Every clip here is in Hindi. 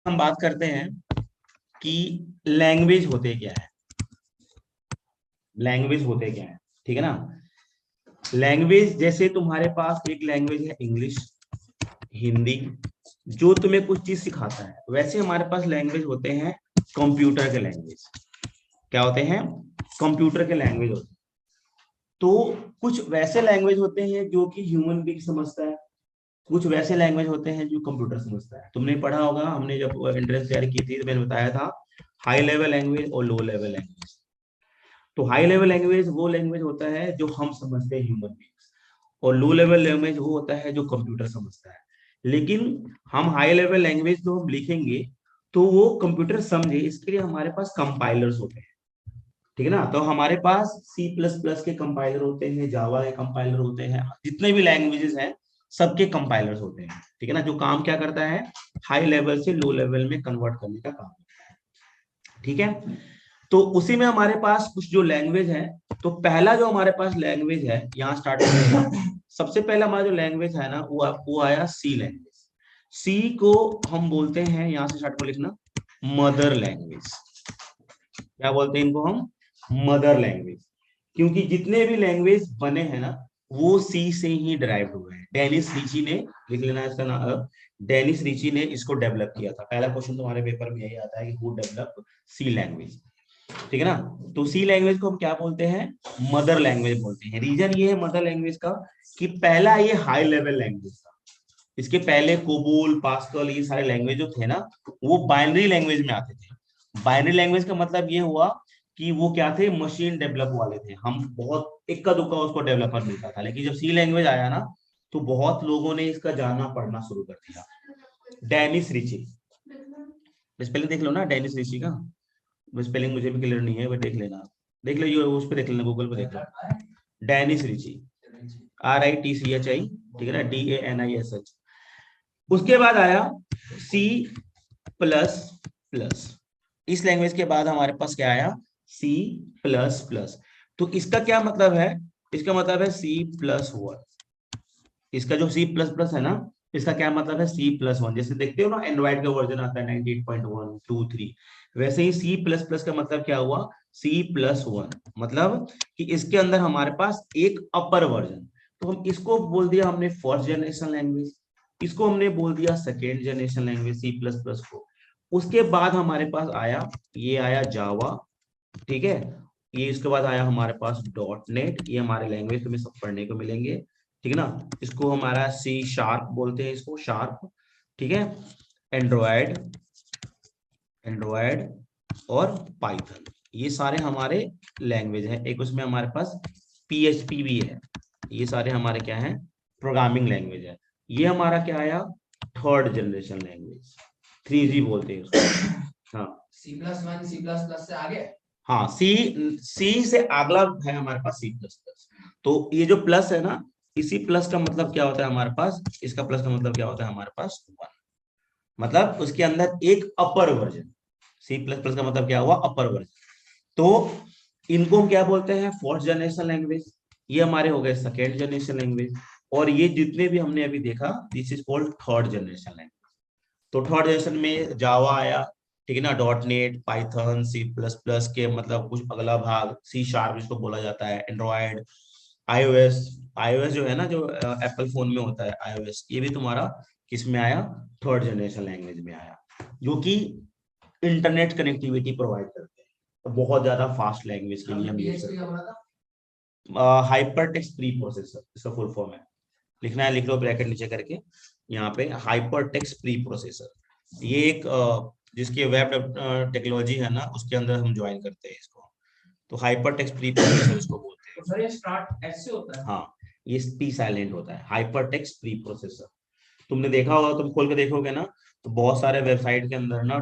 हम बात करते हैं कि लैंग्वेज होते क्या है। लैंग्वेज होते क्या है, ठीक है ना। लैंग्वेज जैसे तुम्हारे पास एक लैंग्वेज है इंग्लिश, हिंदी, जो तुम्हें कुछ चीज सिखाता है, वैसे हमारे पास लैंग्वेज होते हैं कंप्यूटर के लैंग्वेज। क्या होते हैं? कंप्यूटर के लैंग्वेज होते हैं। तो कुछ वैसे लैंग्वेज होते हैं जो कि ह्यूमन बीइंग समझता है, कुछ वैसे लैंग्वेज होते हैं जो कंप्यूटर समझता है। तुमने पढ़ा होगा, हमने जब एंट्रेंस तैयारी की थी तो मैंने बताया था हाई लेवल लैंग्वेज और लो लेवल लैंग्वेज। तो हाई लेवल लैंग्वेज वो लैंग्वेज होता है जो हम समझते हैं ह्यूमन बीइंग्स, और लो लेवल लैंग्वेज वो होता है जो कंप्यूटर समझता है। लेकिन हम हाई लेवल लैंग्वेज जो हम लिखेंगे तो वो कंप्यूटर समझे, इसके लिए हमारे पास कंपाइलर्स होते हैं, ठीक है ना। तो हमारे पास सी प्लस प्लस के कंपाइलर होते हैं, जावा के कंपाइलर होते हैं, जितने भी लैंग्वेजेस हैं सबके कंपाइलर्स होते हैं, ठीक है ना। जो काम क्या करता है, हाई लेवल से लो लेवल में कन्वर्ट करने का काम करता है, ठीक है। तो उसी में हमारे पास कुछ जो लैंग्वेज है, तो पहला जो हमारे पास लैंग्वेज है यहाँ स्टार्ट करेंगे। सबसे पहला हमारा जो लैंग्वेज है ना वो आया सी लैंग्वेज। सी को हम बोलते हैं, यहाँ से स्टार्ट को लिखना, मदर लैंग्वेज। क्या बोलते हैं इनको हम? Mother language. क्योंकि जितने भी लैंग्वेज बने हैं ना वो सी से ही डिराइव हुए हैं। डेनिस रिची ने, लिख लेना इसका नाम, डेनिस रिची ने इसको डेवलप किया था। पहला क्वेश्चन तुम्हारे पेपर में यही आता है कि हु डेवलप सी लैंग्वेज, ठीक है ना। तो सी लैंग्वेज को हम क्या बोलते हैं? मदर लैंग्वेज बोलते हैं। रीजन ये है मदर लैंग्वेज का कि पहला ये हाई लेवल लैंग्वेज था। इसके पहले कोबोल, पास्कल, ये सारे लैंग्वेज जो थे ना वो बाइनरी लैंग्वेज में आते थे। बाइनरी लैंग्वेज का मतलब ये हुआ कि वो क्या थे, मशीन डेवलप वाले थे। हम बहुत इक्का दुक्का उसको डेवलपर मिलता था। लेकिन जब सी लैंग्वेज आया ना तो बहुत लोगों ने इसका जानना पढ़ना शुरू कर दिया। डेनिस रिची, स्पेलिंग देख लो ना डेनिस रिची का। स्पेलिंग मुझे भी क्लियर नहीं है, वो देख लेना, देख लो, ये उस पर देख लेना, गूगल पे देख लो। डेनिस रिची, RITCHI, ठीक है ना, DANISH। उसके बाद आया सी प्लस प्लस। इस लैंग्वेज के बाद हमारे पास क्या आया? C plus plus. तो इसका क्या मतलब है? इसका मतलब है C+1। इसका जो C++ है ना, इसका क्या मतलब है? C+1। जैसे देखते हो ना एंड्रॉइड का वर्जन आता है 98.1 2 3, वैसे ही C++ का मतलब क्या हुआ? C+1। मतलब कि इसके अंदर हमारे पास एक अपर वर्जन। तो हम इसको बोल दिया हमने फर्स्ट जनरेशन लैंग्वेज, इसको हमने बोल दिया सेकेंड जनरेशन लैंग्वेज C++ को। उसके बाद हमारे पास आया, ये आया जावा, ठीक है। ये इसके बाद आया हमारे पास डॉट नेट, ये हमारे लैंग्वेज तुम्हें सब पढ़ने को मिलेंगे, ठीक है ना। इसको हमारा C# बोलते हैं, इसको शार्प, ठीक है। एंड्रॉयड, एंड्रॉयड और पाइथन, ये सारे हमारे लैंग्वेज हैं। एक उसमें हमारे पास PHP भी है। ये सारे हमारे क्या हैं? प्रोग्रामिंग लैंग्वेज है। ये हमारा क्या आया? थर्ड जनरेशन लैंग्वेज, 3G बोलते हैं उसको। हाँ, C+1 C++ से आगे। हाँ, सी से अगला है हमारे पास C++। तो ये जो प्लस है ना, इसी प्लस का मतलब क्या होता है हमारे पास? इसका प्लस का मतलब क्या होता है हमारे पास? 1। मतलब उसके अंदर एक अपर वर्जन। C++ का मतलब क्या हुआ? अपर वर्जन। तो इनको हम क्या बोलते हैं? Fourth generation language. ये हमारे हो गए सेकेंड जनरेशन लैंग्वेज। और ये जितने भी हमने अभी देखा, this is called third generation language. तो थर्ड जनरेशन में जावा आया, ठीक है ना, डॉट नेट, पाइथन, C++ के मतलब कुछ अगला भाग, C# जिसको बोला जाता है, एंड्रॉयड, iOS। iOS जो है ना, जो एप्पल फोन में होता है iOS, ये भी तुम्हारा किस में आया? थर्ड जनरेशन लैंग्वेज में आया, जो कि इंटरनेट कनेक्टिविटी प्रोवाइड करते हैं। तो बहुत ज्यादा फास्ट लैंग्वेज के लिए हम यूज करते हैं। हाइपर टेक्स्ट प्री प्रोसेसर इसका फुल फॉर्म है, लिखना है लिख लो ब्रैकेट नीचे करके यहाँ पे, हाइपर टेक्स्ट प्री प्रोसेसर। ये एक जिसकी वेब टेक्नोलॉजी है ना, उसके अंदर हम ज्वाइन करते हैं इसको। तो हाइपर टेक्स्ट प्री प्रोसेसर इसको बोलते हैं। तो सर ये स्टार्ट ऐसे होता है? हाँ, ये P साइलेंट होता है, हाइपर टेक्स्ट प्री प्रोसेसर। तुमने देखा होगा, तुम खोल के देखोगे ना तो बहुत सारे वेबसाइट के अंदर ना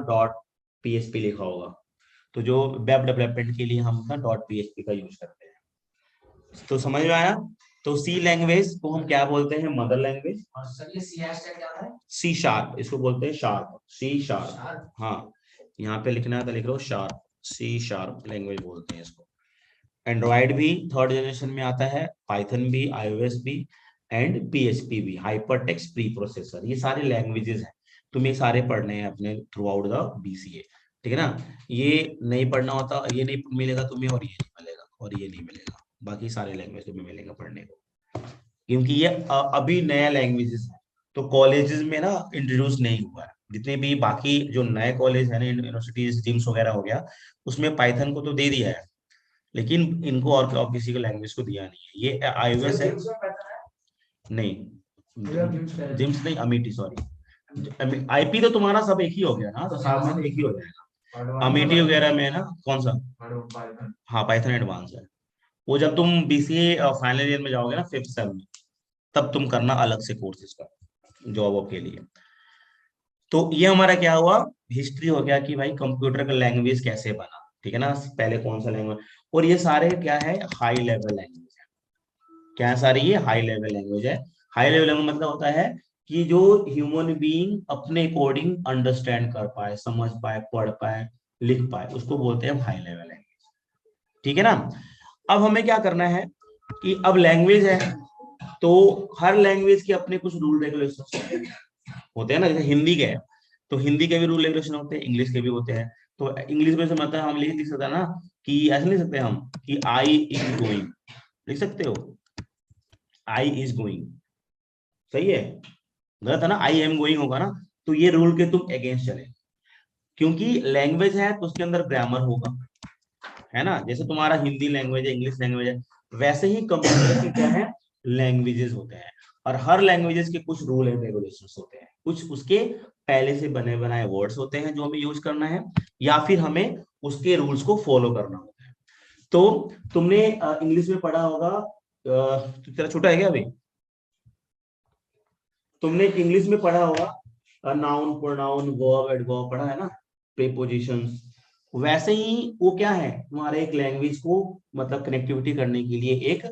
.php लिखा होगा। तो जो वेब डेवलपमेंट के लिए हम ना .php का यूज करते हैं। तो समझ में आया? तो सी लैंग्वेज को हम क्या बोलते हैं? Mother language. और सर ये C# क्या है? C#, इसको बोलते हैं शार्प, C#। हाँ, यहाँ पे लिखना है तो लिख लो शार्प, C# लैंग्वेज बोलते हैं इसको। एंड्रॉयड भी थर्ड जनरेशन में आता है, पाइथन भी, iOS भी, एंड PHP भी, हाइपर टेक्स्ट प्री प्रोसेसर। ये सारे लैंग्वेजेस हैं। तुम्हें सारे पढ़ने हैं अपने थ्रू आउट द बीसीए, ठीक है ना। ये नहीं पढ़ना होता, ये नहीं मिलेगा तुम्हें, और ये नहीं मिलेगा, और ये नहीं मिलेगा, बाकी सारे लैंग्वेज तुम्हें मिलेगा पढ़ने को, क्योंकि ये अभी नया लैंग्वेजेस है, तो कॉलेजेस में ना इंट्रोड्यूस नहीं हुआ है। जितने भी बाकी जो नए कॉलेज है ना, यूनिवर्सिटीज, जिम्स वगैरह हो गया, उसमें पाइथन को तो दे दिया है, लेकिन इनको और किसी को लैंग्वेज को दिया नहीं है। ये आईओएस है, नहीं जिम्स नहीं, अमिटी, सॉरी आईपी तो तुम्हारा सब एक ही हो गया ना, तो साथ में एक ही हो जाएगा। अमिटी वगैरह में ना कौन सा, हाँ पाइथन एडवांस है। वो जब तुम बीसीए फाइनल ईयर में जाओगे ना, 5th सेम में, तब तुम करना अलग से कोर्सेज का जॉब के लिए। तो ये हमारा क्या हुआ, हिस्ट्री हो गया कि भाई कंप्यूटर का लैंग्वेज कैसे बना, ठीक है ना, पहले कौन सा लैंग्वेज, और ये सारे क्या है, हाई लेवल लैंग्वेज है। क्या है सारे, ये हाई लेवल लैंग्वेज है। हाई लेवल लैंग्वेज मतलब होता है कि जो ह्यूमन बीइंग अपने अकॉर्डिंग अंडरस्टैंड कर पाए, समझ पाए, पढ़ पाए, लिख पाए, उसको बोलते हैं हाई लेवल लैंग्वेज, ठीक है ना। अब हमें क्या करना है कि अब लैंग्वेज है, तो हर लैंग्वेज के अपने कुछ रूल रेगुलेशन होते हैं ना। जैसे हिंदी के है, तो हिंदी के भी रूल रेगुलेशन होते हैं, इंग्लिश के भी होते हैं। तो इंग्लिश में से मतलब हम लिख सकते हैं ना, कि ऐसे लिख सकते हैं हम कि आई इज गोइंग, लिख सकते हो आई इज गोइंग, सही है, गलत है ना, आई एम गोइंग होगा ना, तो ये रूल के तुम अगेंस्ट चले, क्योंकि लैंग्वेज है तो उसके अंदर ग्रामर होगा, है ना। जैसे तुम्हारा हिंदी लैंग्वेज है, इंग्लिश लैंग्वेज है, वैसे ही कंप्यूटर की क्या है, लैंग्वेजेस होते हैं, और हर लैंग्वेजेस के कुछ रूल एंड रेगुलेशंस होते हैं, कुछ उसके पहले से बने बनाए वर्ड्स होते हैं जो हमें यूज करना है, या फिर हमें उसके रूल्स को फॉलो करना होता है। तो तुमने इंग्लिश में पढ़ा होगा, तेरा छोटा है क्या अभी, तुमने इंग्लिश में पढ़ा होगा नाउन, प्रोनाउन, वर्ब, एडवर्ब पढ़ा है ना, प्रीपोजिशंस। वैसे ही वो क्या है, तुम्हारे एक लैंग्वेज को मतलब कनेक्टिविटी करने के लिए एक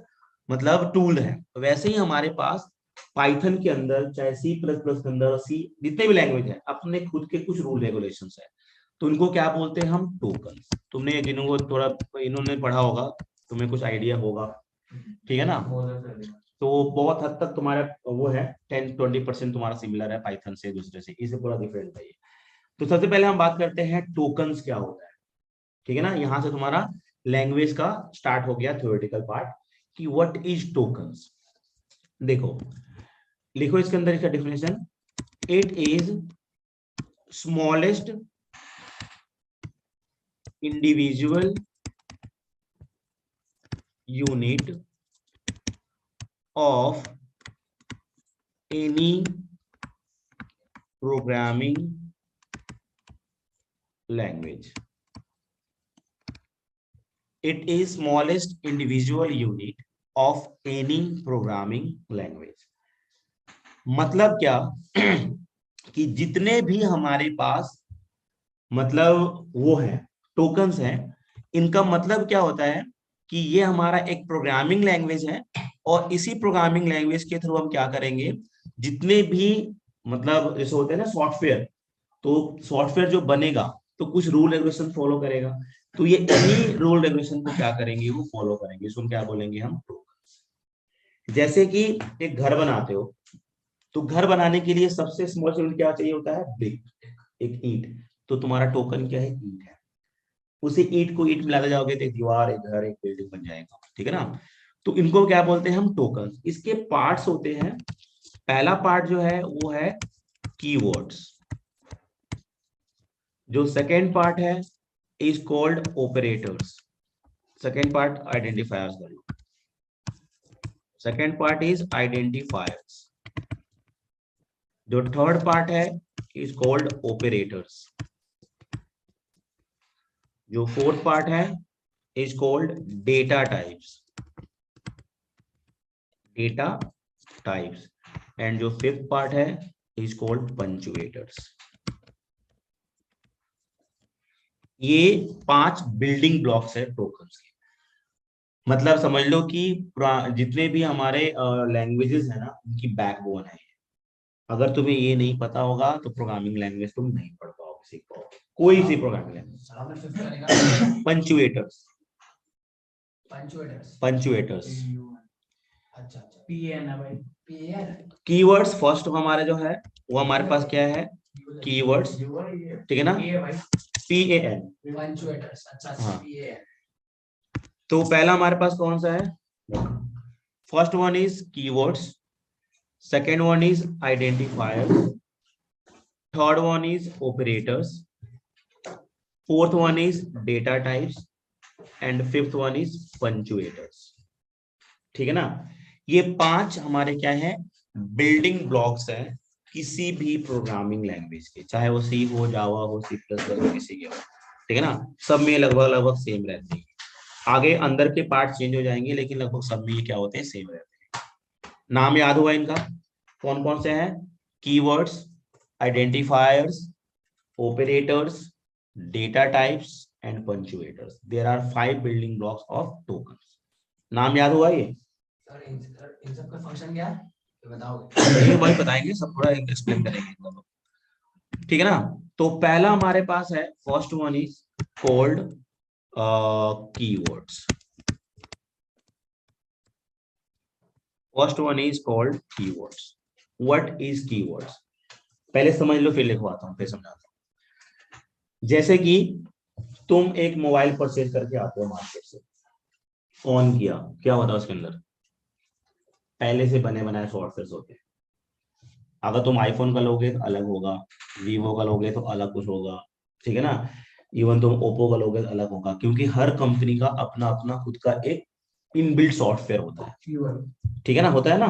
मतलब टूल है। वैसे ही हमारे पास पाइथन के अंदर, चाहे सी प्लस प्लस के अंदर, सी जितने भी लैंग्वेज है, अपने खुद के कुछ रूल रेगुलेशंस है। तो उनको क्या बोलते हैं हम, टोकन। तुमने जिनको थोड़ा इन्होंने पढ़ा होगा, तुम्हें कुछ आइडिया होगा, ठीक है ना। तो बहुत हद तक तुम्हारा वो है, 10-20% तुम्हारा सिमिलर है पाइथन से, दूसरे से, इससे पूरा डिफरेंट है ये। तो सबसे पहले हम बात करते हैं टोकन्स क्या होता है, ठीक है ना। यहाँ से तुम्हारा लैंग्वेज का स्टार्ट हो गया थ्योरेटिकल पार्ट, कि व्हाट इज टोकन्स। देखो, लिखो इसके अंदर इसका definition, it is smallest individual unit of any programming language. It is smallest individual unit of any programming language. मतलब क्या कि जितने भी हमारे पास मतलब वो है टोकन्स हैं, इनका मतलब क्या होता है कि ये हमारा एक प्रोग्रामिंग लैंग्वेज है, और इसी प्रोग्रामिंग लैंग्वेज के थ्रू हम क्या करेंगे, जितने भी मतलब जैसे होते हैं ना सॉफ्टवेयर, तो सॉफ्टवेयर जो बनेगा तो कुछ रूल रेगुलेशन फॉलो करेगा, तो ये इन्हीं रूल रेगुलेशन को क्या करेंगे, वो फॉलो करेंगे, इसको क्या बोलेंगे हम, टोकन। जैसे कि एक घर बनाते हो, तो घर बनाने के लिए सबसे स्मॉल यूनिट क्या चाहिए होता है, ब्रिक, एक ईंट। तो तुम्हारा टोकन क्या है, ईंट है। उसी ईंट को ईंट मिलाते जाओगे तो एक दीवार, एक घर, एक बिल्डिंग बन जाएगा, ठीक है ना। तो इनको क्या बोलते हैं हम, टोकन। इसके पार्ट्स होते हैं, पहला पार्ट जो है वो है कीवर्ड्स, जो सेकेंड पार्ट है is called operators, second part identifiers का, सेकेंड पार्ट इज आइडेंटिफायर्स। जो थर्ड पार्ट है इज कॉल्ड ऑपरेटर्स। जो फोर्थ पार्ट है is called data types, data types. And जो फिफ्थ पार्ट है इज कॉल्ड पंचुएटर्स। ये 5 बिल्डिंग ब्लॉक्स है टोकन्स के। मतलब समझ लो कि जितने भी हमारे लैंग्वेजेस है ना, उनकी बैकबोन है। अगर तुम्हें ये नहीं पता होगा तो प्रोग्रामिंग लैंग्वेज तुम नहीं पढ़ पाओगे, सीख पाओगे कोई सी प्रोग्रामिंग लैंग्वेज। पंचुएटर्स, पंचुएटर्स, अच्छा पीएन है भाई, पीएन कीवर्ड्स फर्स्ट हमारा जो है वो हमारे पास क्या है, कीवर्ड्स, ठीक है ना, PAN। हाँ, तो पहला हमारे पास कौन सा है? First one is keywords, second one is identifiers, third one is operators, fourth one is data types and fifth one is punctuators. ठीक है ना, ये 5 हमारे क्या है, बिल्डिंग ब्लॉक्स है किसी भी प्रोग्रामिंग लैंग्वेज के, चाहे वो सी हो, जावा हो, C++ हो, किसी के हो। ठीक है ना, सब में लगभग लगभग सेम रहती है। आगे अंदर के पार्ट चेंज हो जाएंगे, लेकिन लगभग सब में ये क्या होते हैं, सेम रहते हैं। नाम याद हुआ इनका, कौन कौन से हैं? Keywords, identifiers, operators, data types and punctuators. There are 5 building blocks of tokens. नाम याद हुआ ये? इन सब का फंक्शन क्या है ये वही बताएंगे, सब थोड़ा एक्सप्लेन करेंगे। ठीक है ना, तो पहला हमारे पास है, first one is called keywords. First one is called keywords. What is keywords? पहले समझ लो फिर लिखवाता हूँ, फिर समझाता हूँ। जैसे कि तुम एक मोबाइल परचेज करके आते हो मार्केट से, ऑन किया, क्या होता है उसके अंदर? पहले से बने बनाए सॉफ्टवेयर होते हैं। अगर तुम आईफोन का लोगे तो अलग होगा, वीवो का लोगे तो अलग कुछ होगा, ठीक है ना, इवन तुम ओप्पो का लोगे तो अलग होगा, क्योंकि हर कंपनी का अपना अपना खुद का एक इनबिल्ट सॉफ्टवेयर होता है। ठीक है ना, होता है ना।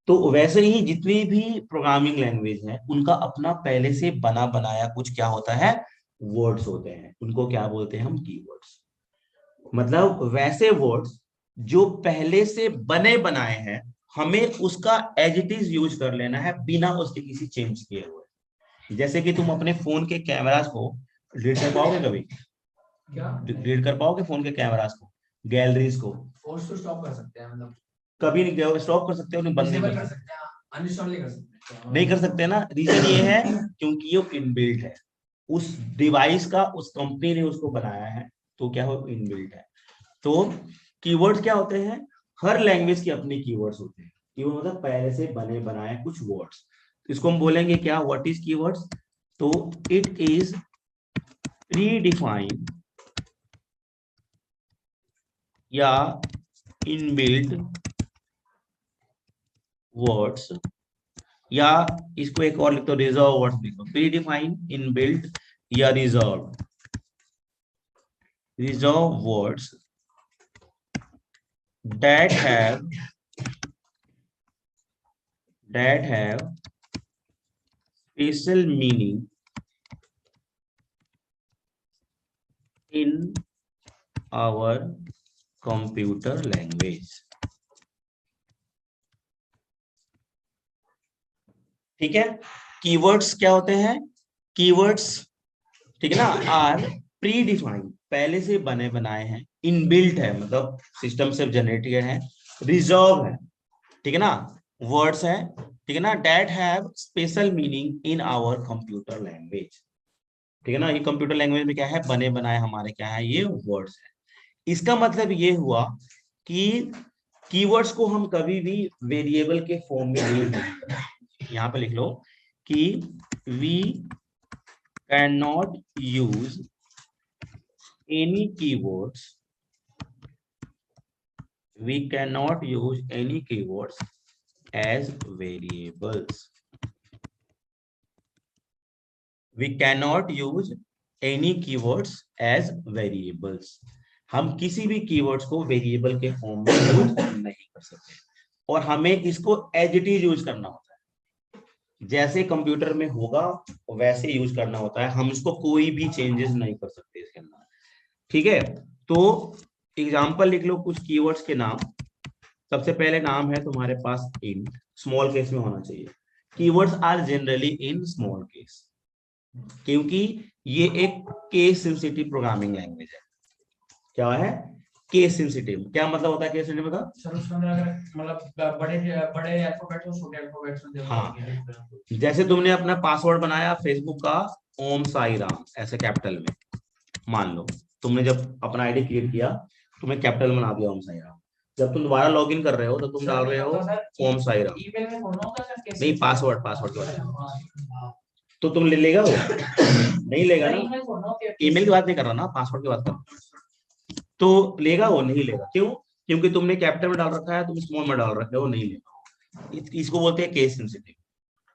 तो वैसे ही जितनी भी प्रोग्रामिंग लैंग्वेज है, उनका अपना पहले से बना बनाया कुछ क्या होता है, वर्ड्स होते हैं। उनको क्या बोलते हैं हम? कीवर्ड्स। मतलब वैसे वर्ड्स जो पहले से बने बनाए हैं, हमें उसका एज इट इज यूज कर लेना है बिना उसके किसी चेंज किए हुए। जैसे कि तुम अपने फोन के कैमरास को डिलीट कर पाओगे कभी? क्या डिलीट कर पाओगे फोन के कैमरास को, गैलरीज को? फोर्स टू स्टॉप कर सकते हैं, मतलब कभी नहीं स्टॉप कर सकते हो, नहीं बंद नहीं कर सकते, सकते हैं, अनइंस्टॉल नहीं कर सकते, नहीं कर सकते ना। रीजन ये है क्योंकि ये इनबिल्ट है, उस डिवाइस का, उस कंपनी ने उसको बनाया है, तो क्या हो, इनबिल्ट है। तो कीवर्ड्स क्या होते हैं? हर लैंग्वेज के अपने कीवर्ड्स होते हैं। कीवर्ड मतलब पहले से बने बनाए कुछ वर्ड्स। इसको हम बोलेंगे क्या, व्हाट इज कीवर्ड्स? तो इट इज प्री डिफाइंड या इनबिल्ट वर्ड्स, या इसको एक और लिख दो, रिजर्व वर्ड्स लिख दो। प्री डिफाइंड, इनबिल्ट या reserve words that have special meaning in our computer language। ठीक है, कीवर्ड्स क्या होते हैं? कीवर्ड्स, ठीक है ना, आर प्री डिफाइंड, पहले से बने बनाए हैं, इनबिल्ट है मतलब सिस्टम से जनरेटेड है, रिजर्व है, ठीक है ना, वर्ड्स है, ठीक है ना, that have special meaning in our computer language. ठीक है ना, ये कंप्यूटर लैंग्वेज में क्या है, बने बनाए हमारे क्या है, ये वर्ड्स है। इसका मतलब ये हुआ कि कीवर्ड्स को हम कभी भी वेरिएबल के फॉर्म में यूज नहीं करते। यहाँ पे लिख लो कि we can not use any keywords, we can not use any keywords as variables. We cannot use any keywords as variables। हम किसी भी कीवर्ड्स को वेरिएबल के फॉर्म में यूज नहीं कर सकते, और हमें इसको एज इट इज यूज करना होता है। जैसे कंप्यूटर में होगा वैसे यूज करना होता है, हम इसको कोई भी चेंजेस नहीं कर सकते इसके अंदर। ठीक है, तो एग्जांपल लिख लो कुछ कीवर्ड्स के नाम। सबसे पहले नाम है तुम्हारे पास इंट, स्मॉल केस में होना चाहिए। Keywords are generally in small case, क्योंकि ये एक केस सेंसिटिव प्रोग्रामिंग लैंग्वेज है। क्या है? Case sensitive. क्या मतलब होता है केस सेंसिटिव का? सर उसके अंदर अगर मतलब बड़े बड़े अल्फाबेट्स और छोटे अल्फाबेट्स में हाँ, जैसे तुमने अपना पासवर्ड बनाया फेसबुक का, ओम साई राम ऐसे कैपिटल में, मान लो तुमने जब अपना आईडी क्रिएट किया, तुमने कैपिटल बना दिया ओम साई राम। जब तुम दोबारा लॉगिन कर रहे हो तो तुम डाल रहे हो ओम साई राम। ईमेल में होना होगा सर, कैसे? नहीं, पासवर्ड, पासवर्ड तो तुम ले लेगा वो? नहीं लेगा ना। email को no के ईमेल की बात नहीं कर रहा ना, पासवर्ड की बात कर रहा हूँ। तो लेगा वो? नहीं लेगा। क्यों? क्योंकि तुमने कैपिटल में डाल रखा है, तुम स्मॉल में डाल रखे हो, नहीं लेगा। इसको बोलते हैं केस सेंसिटिव।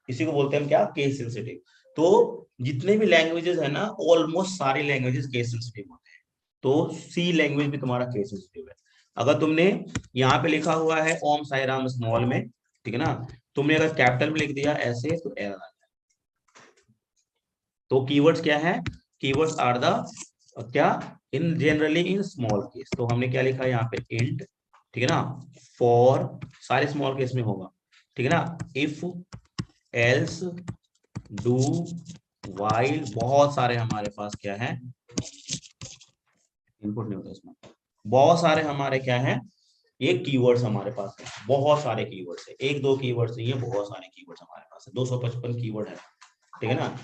इसी को बोलते हैं हम क्या? Case sensitive. तो जितने भी लैंग्वेजेस है ना, ऑलमोस्ट सारी लैंग्वेजेस केस सेंसिटिव होते हैं। तो सी लैंग्वेज भी तुम्हारा केस सेंसिटिव है। अगर तुमने यहाँ पे लिखा हुआ है ओम साई राम स्मॉल में, ठीक है ना, तुमने अगर कैपिटल में लिख दिया ऐसे तो एरर आ जाएगा। तो कीवर्ड्स क्या है? कीवर्ड्स आर द क्या? इन जनरली इन स्मॉल केस। तो हमने क्या लिखा है यहाँ पे? इंट, ठीक है ना, फॉर, सारे स्मॉल केस में होगा, ठीक है ना, इफ, एल्स, डू, वाइल, बहुत सारे हमारे पास क्या है, इनपुट नहीं होता इसमें, बहुत सारे हमारे क्या है, ये कीवर्ड्स हमारे पास है, बहुत सारे कीवर्ड्स है, एक दो कीवर्ड्स नहीं है, बहुत सारे कीवर्ड्स हमारे पास है, 255 कीवर्ड है, ठीक है ना।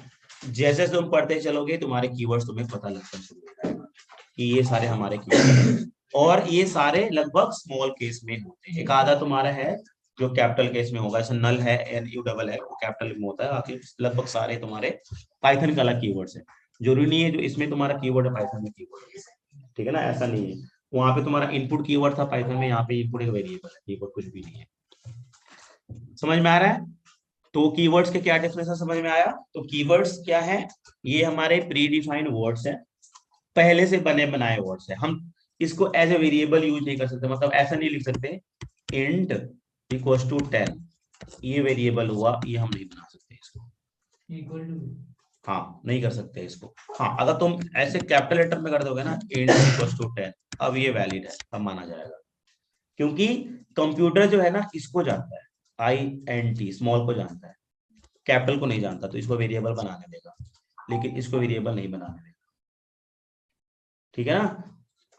जैसे जैसे तुम पढ़ते चलोगे तुम्हारे कीवर्ड्स तुम्हें पता लगता शुरू हो जाएगा कि ये सारे हमारे कीवर्ड, और ये सारे लगभग स्मॉल केस में होते हैं। एक आधा तुम्हारा है जो कैपिटल केस में होगा, जैसे नल है, NU डबल है, वो कैपिटल में होता है। बाकी लगभग सारे तुम्हारे पाइथन का अलग कीवर्ड्स है। जरूरी नहीं है जो इसमें तुम्हारा कीवर्ड है पाइथन में कीवर्ड, ठीक है ना, ऐसा नहीं है। वहां पे तुम्हारा इनपुट कीवर्ड था पाइथन में, यहाँ पे इनपुट एक वेरिएबल है, कीवर्ड कुछ भी नहीं है। समझ में आ रहा है? तो कीवर्ड्स के क्या डिफरेंस है, समझ में आया? तो कीवर्ड्स क्या है? ये हमारे प्री डिफाइंड वर्ड्स है, पहले से बने बनाए वर्ड्स है। हम इसको एज ए वेरिएबल यूज नहीं कर सकते, मतलब ऐसा नहीं लिख सकते इंट इक्वल्स टू 10, ये वेरिएबल हुआ, ये हम नहीं बना सकते इसको, इक्वल टू, हाँ नहीं कर सकते इसको। हाँ अगर तुम ऐसे कैपिटल लेटर में कर दोगे ना, इंट इक्वल्स टू 10, अब ये वैलिड है, अब माना जाएगा। क्योंकि कंप्यूटर जो है ना, इसको जानता है, INT स्मॉल को जानता है, कैपिटल को नहीं जानता, तो इसको वेरिएबल बनाने देगा, लेकिन इसको वेरिएबल नहीं बनाने देगा, ठीक है ना।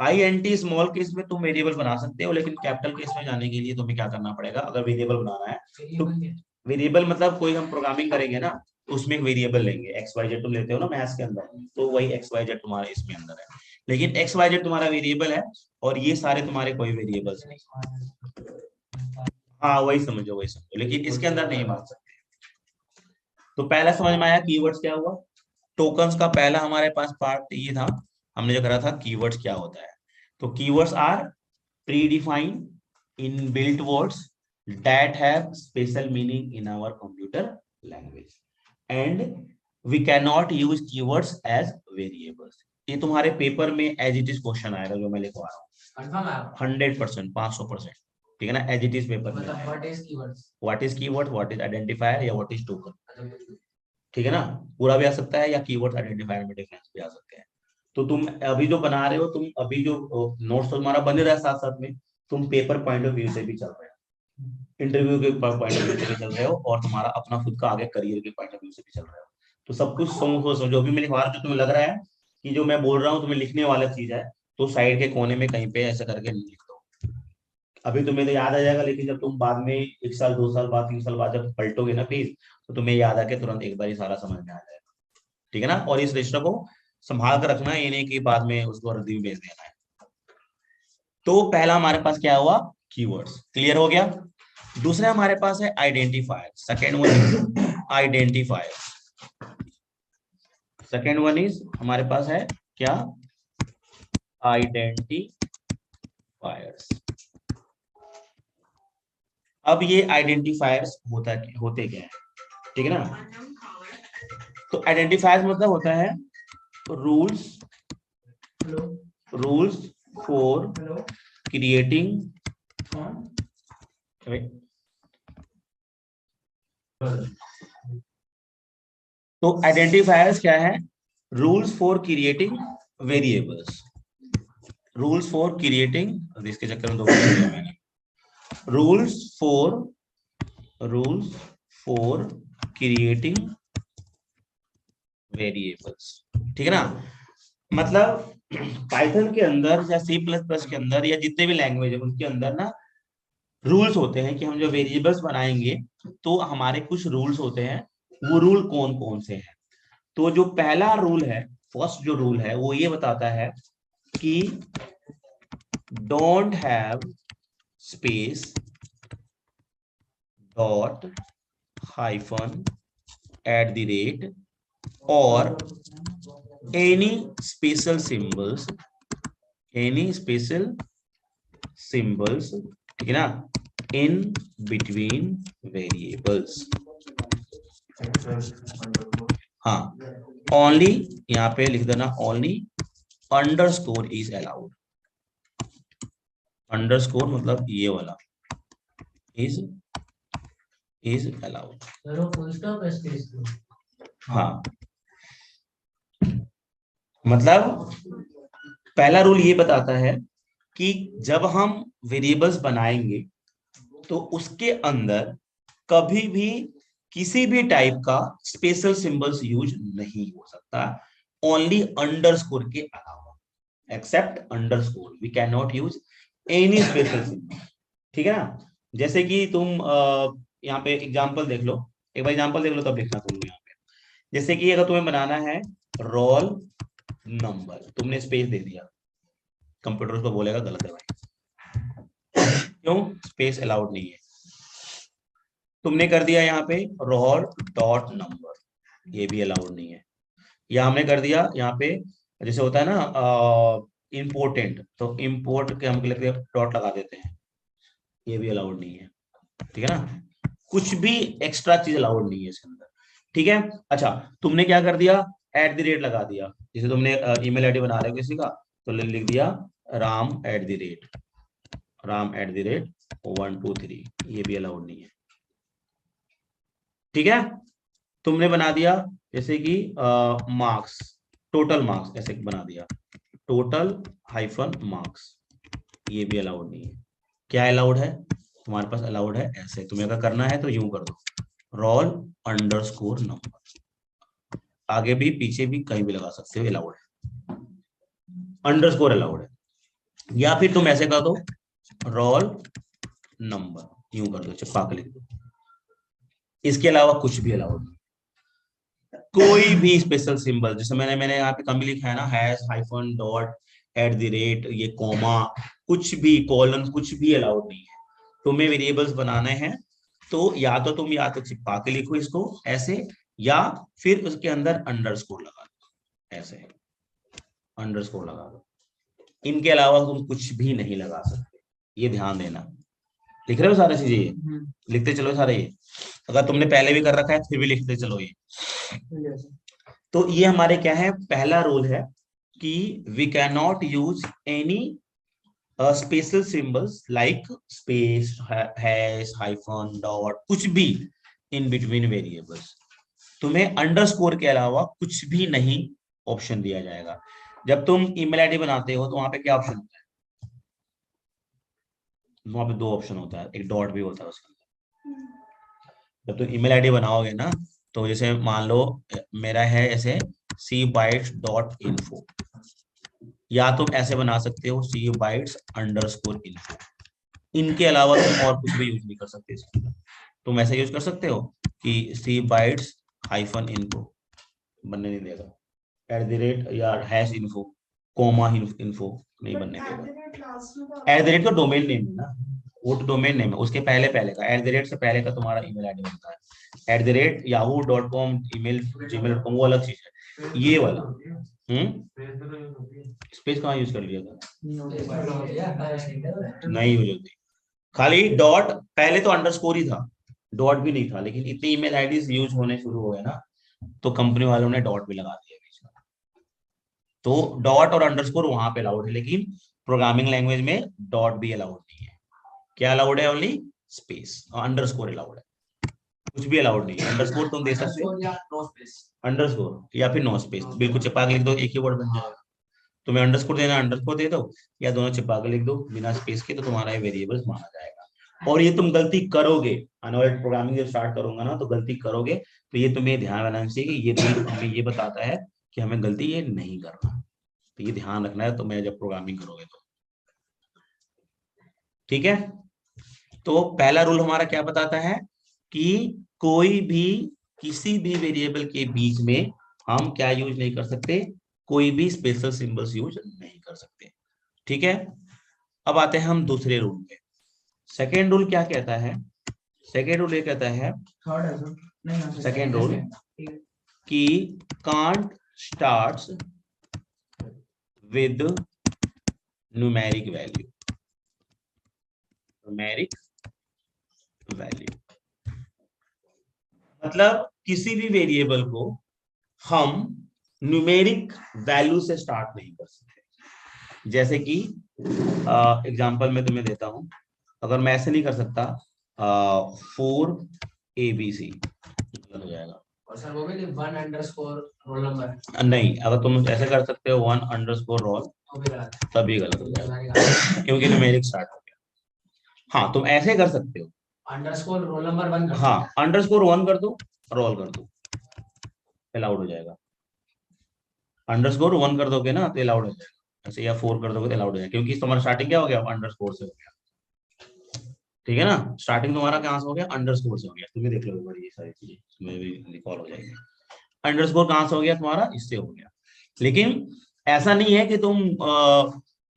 INT स्मॉल केस में तुम वेरिएबल बना सकते हो, लेकिन कैपिटल केस में जाने के लिए तुम्हें क्या करना पड़ेगा? अगर वेरिएबल बनाना है तो वेरिएबल मतलब कोई हम प्रोग्रामिंग करेंगे ना, तो उसमें एक वेरिएबल लेंगे, XYZ तुम लेते हो ना मैथ्स के अंदर, तो वही XYZ तुम्हारा इसमें अंदर है, लेकिन XYZ तुम्हारा वेरिएबल है और ये सारे तुम्हारे कोई वेरिएबल्स नहीं। हाँ वही समझो, वही समझो, लेकिन इसके अंदर नहीं मान सकते। तो पहला समझ में आया कीवर्ड्स क्या हुआ। टोकन्स का पहला हमारे पास पार्ट ये था, हमने जो करा था कीवर्ड्स क्या होता है। तो keywords are predefined inbuilt words that have special meaning in our computer language and we cannot use keywords as variables। ये तुम्हारे पेपर में एज इट इज क्वेश्चन आएगा जो मैं लिखवा रहा हूँ, 100%, 500%, ठीक है ना, एज इट इज पेपर में। What is keyword, what is identifier, या व्हाट इज टोकन, ठीक है ना, पूरा भी आ सकता है, या कीवर्ड आइडेंटिफायर में डिफरेंस भी आ सकते हैं। तो तुम अभी जो बना रहे हो, तुम अभी जो नोट्स तो तुम्हारा बन रहा है साथ साथ में, तुम पेपर पॉइंट ऑफ व्यू से भी चल रहे हो, इंटरव्यू के पॉइंट ऑफ व्यू से भी चल रहे हो, और तुम्हारा अपना खुद का आगे करियर के पॉइंट ऑफ व्यू से भी चल रहे हो। तो सब कुछ समझो, जो भी मैं लिखवा रहा हूँ, जो तुम्हें लग रहा है कि जो मैं बोल रहा हूँ तुम्हें लिखने वाला चीज है, तो साइड के कोने में कहीं पे ऐसा करके लिख दो। अभी तुम्हें तो याद आ जाएगा, लेकिन जब तुम बाद में 1 साल 2 साल बाद 3 साल बाद जब पलटोगे ना पेज, तो तुम्हें याद आके तुरंत एक बार ही सारा समझ में आ जाएगा, ठीक है ना। और इस रजिस्टर को संभाल कर रखना, ये नहीं कि बाद में उसको रद्दी में भेज देना है। तो पहला हमारे पास क्या हुआ? कीवर्ड्स, क्लियर हो गया। दूसरा हमारे पास है identifier, second one identifier, second one is हमारे पास है क्या? आइडेंटिफायर्स। अब ये आइडेंटिफायर्स होते क्या है, ठीक है ना। तो आइडेंटिफायर्स मतलब होता है रूल्स फॉर क्रिएटिंग, तो आइडेंटिफायर्स क्या है? Rules for creating variables, rules for creating, इसके चक्कर में दो मैंने, रूल्स फॉर क्रिएटिंग वेरिएबल्स, ठीक है ना। मतलब पाइथन के अंदर या C++ के अंदर या जितने भी लैंग्वेज है उनके अंदर ना रूल्स होते हैं कि हम जो वेरिएबल्स बनाएंगे तो हमारे कुछ रूल्स होते हैं। वो रूल कौन कौन से हैं? तो जो पहला रूल है, फर्स्ट जो रूल है, वो ये बताता है कि don't have space dot hyphen @ or any special symbols, ठीक है ना, in between variables. हाँ, only यहाँ पे लिख देना only underscore is allowed. Underscore मतलब ये वाला is allowed. हाँ, मतलब पहला रूल ये बताता है कि जब हम वेरिएबल्स बनाएंगे तो उसके अंदर कभी भी किसी भी टाइप का स्पेशल सिंबल्स यूज नहीं हो सकता, ओनली अंडरस्कोर के अलावा, except underscore we can not use any special symbol, ठीक है ना। जैसे कि तुम यहाँ पे एग्जांपल देख लो, एक बार एग्जांपल देख लो तब लिखना तुम यहाँ पे। जैसे कि अगर तुम्हें बनाना है रोल नंबर, तुमने स्पेस दे दिया, कंप्यूटर उसको बोलेगा गलत है भाई, क्यों, स्पेस अलाउड नहीं है। तुमने कर दिया यहाँ पे रोल डॉट नंबर, ये भी अलाउड नहीं है। या हमने कर दिया यहाँ पे जैसे होता है ना इम्पोर्टेंट, तो इम्पोर्ट के हम लिखते हैं डॉट लगा देते हैं, ये भी अलाउड नहीं है, ठीक है ना। कुछ भी एक्स्ट्रा चीज अलाउड नहीं है इसके अंदर, ठीक है। अच्छा, तुमने क्या कर दिया, एट द रेट लगा दिया, जैसे तुमने ईमेल आईडी बना रहे हो किसी का, तो लिख दिया राम एट द रेट 1 2 3, ये भी अलाउड नहीं है, ठीक है। तुमने बना दिया जैसे कि मार्क्स, टोटल मार्क्स ऐसे बना दिया, टोटल हाइफन मार्क्स, ये भी अलाउड नहीं है। क्या अलाउड है तुम्हारे पास, अलाउड है ऐसे, तुम्हें अगर करना है तो यूं कर दो, रोल अंडरस्कोर नंबर, आगे भी पीछे भी कहीं भी लगा सकते हो, अलाउड है, अंडरस्कोर अलाउड है। या फिर तुम ऐसे कर दो रोल नंबर, यूं कर दो, चिपका के लिख दो, इसके अलावा कुछ भी अलाउड नहीं। कोई भी स्पेशल सिंबल, जैसे मैंने यहाँ पे कम लिखा है ना, hash, hyphen, dot, at the rate, ये कॉमा, कुछ भी कॉलन, कुछ भी अलाउड नहीं है। तुम्हें वेरिएबल्स बनाने हैं तो तुम या तो चिपका के लिखो इसको ऐसे, या फिर उसके अंदर अंडरस्कोर लगा दो, ऐसे अंडरस्कोर लगा दो, इनके अलावा तुम कुछ भी नहीं लगा सकते, ये ध्यान देना। लिख रहे हो सारी चीजें, ये लिखते चलो सारे, ये अगर तुमने पहले भी कर रखा है फिर भी लिखते चलो ये। तो ये हमारे क्या है, पहला रूल है कि we can not use any special symbols like space, hash, hyphen, dot, कुछ भी इन बिटवीन वेरिएबल्स। तुम्हें अंडरस्कोर के अलावा कुछ भी नहीं ऑप्शन दिया जाएगा। जब तुम ईमेल आईडी बनाते हो तो वहां पे क्या ऑप्शन होता है, वहां पे 2 ऑप्शन होता है, एक डॉट भी होता है उसके अंदर। जब तुम ईमेल आईडी बनाओगे ना, तो जैसे मान लो मेरा है ऐसे cbytes.info, या तुम ऐसे बना सकते हो cbytes_info, इनके अलावा तुम और कुछ भी यूज नहीं कर सकते इसके अंदर। तुम ऐसे यूज कर सकते हो कि cbytes-info, बनने नहीं देगा, एट द रेट या हैश इन्फो, कोमा इन्फो नहीं बनने देगा। एट द रेट का डोमेन नेम है ना, वो तो डोमेन नेम है, उसके पहले का, एट द रेट से पहले का तुम्हारा ईमेल आईडी बनता है, at the rate yahoo.com, email gmail.com, वो अलग चीज है, ये वाला स्पेस कहाँ यूज कर लिया था, नहीं यूज होती, खाली डॉट, पहले तो अंडरस्कोर ही था, डॉट भी नहीं था, लेकिन इतने ईमेल आईडीज यूज होने शुरू हो गए ना, तो कंपनी वालों ने डॉट भी लगा दिया बीच में। तो डॉट और अंडरस्कोर वहां पे अलाउड है, लेकिन प्रोग्रामिंग लैंग्वेज में डॉट भी अलाउड नहीं है। क्या अलाउड है, ओनली स्पेस, अंडरस्कोर अलाउड है, कुछ भी अलाउड नहीं है। अंडरस्कोर तुम दे सकते हो, अंडरस्कोर या फिर नो स्पेस, बिल्कुल चिपका के लिख दो, एक ही वर्ड बन जाएगा। तुम्हें अंडरस्कोर देना अंडरस्कोर दे दो, या दोनों चिपका के लिख दो बिना स्पेस के, तो तुम्हारा ये वेरिएबल्स माना जाएगा। और ये तुम गलती करोगे, अनअवेयर प्रोग्रामिंग जब स्टार्ट करूंगा ना, तो गलती करोगे, तो ये तुम्हें ध्यान रखना चाहिए कि ये रूल हमें ये बताता है कि हमें गलती ये नहीं करना, तो ये ध्यान रखना है, तो मैं जब प्रोग्रामिंग करोगे तो, ठीक है। तो पहला रूल हमारा क्या बताता है कि कोई भी किसी भी वेरिएबल के बीच में हम क्या यूज नहीं कर सकते, कोई भी स्पेशल सिंबल्स यूज नहीं कर सकते, ठीक है। अब आते हैं हम दूसरे रूल पे। सेकेंड रूल क्या कहता है, सेकेंड रूल ये कहता है, सेकेंड रूल कि can't starts with numeric value, numeric value मतलब किसी भी वेरिएबल को हम न्यूमेरिक वैल्यू से स्टार्ट नहीं कर सकते। जैसे कि एग्जांपल मैं तुम्हें देता हूं, अगर मैं ऐसे नहीं कर सकता 4ABC हो जाएगा, और सर वो भी 1 अंडरस्कोर रोल नंबर नहीं अगर तुम ऐसे कर सकते हो 1 अंडरस्कोर रोल वो भी गलत है, तभी गलत हो जाएगा क्योंकि न्यूमेरिक स्टार्ट हो गया। हाँ तुम ऐसे कर सकते हो, अंडरस्कोर रोल नंबर 1 कर हाँ अंडरस्कोर 1 कर दो, रोल कर दो, अलाउड हो जाएगा। अंडरस्कोर 1 कर दोगे ना तो अलाउड हो जाएगा, ऐसे या 4 कर दोगे तो अलाउड हो जाएगा क्योंकि तुम्हारा स्टार्टिंग क्या हो गया, अंडरस्कोर से हो गया। ठीक है ना, स्टार्टिंग तुम्हारा कहाँ से हो गया, अंडरस्कोर से हो गया। तुम्हें देख लो बड़ी ये सारी चीजें तुम्हें भी रिकॉल हो जाएगी। अंडरस्कोर कहाँ से हो गया तुम्हारा, इससे हो गया। लेकिन ऐसा नहीं है कि तुम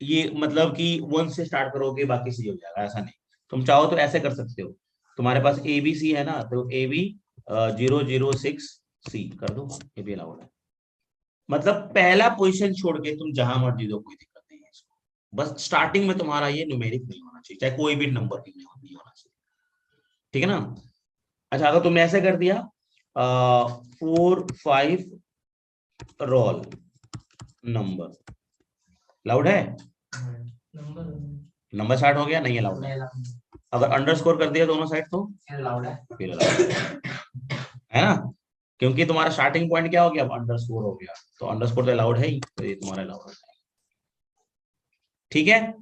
ये मतलब कि 1 से स्टार्ट करोगे बाकी सी हो जाएगा, ऐसा नहीं। तुम चाहो तो ऐसे कर सकते हो, तुम्हारे पास ABC है ना, तो AB 006C कर दो, ये भी अलाउड है। मतलब पहला पोजीशन छोड़ के तुम जहां मर्जी दो, कोई दिक्कत नहीं है इसको, बस स्टार्टिंग में तुम्हारा ये न्यूमेरिक नहीं होना चाहिए, चाहे कोई भी नंबर नहीं होना चाहिए। ठीक है ना। अच्छा अगर तुमने ऐसे कर दिया 4 5 रोल नंबर, अलाउड है, नंबर स्टार्ट हो गया, नहीं अलाउड है। अगर अंडरस्कोर कर दिया दोनों साइड तो अलाउड है, फिर allowed है ना, क्योंकि तुम्हारा स्टार्टिंग पॉइंट क्या हो गया, अंडरस्कोर हो गया, तो अंडरस्कोर तो अलाउड है ही, तो ये तुम्हारा अलाउड है। ठीक है,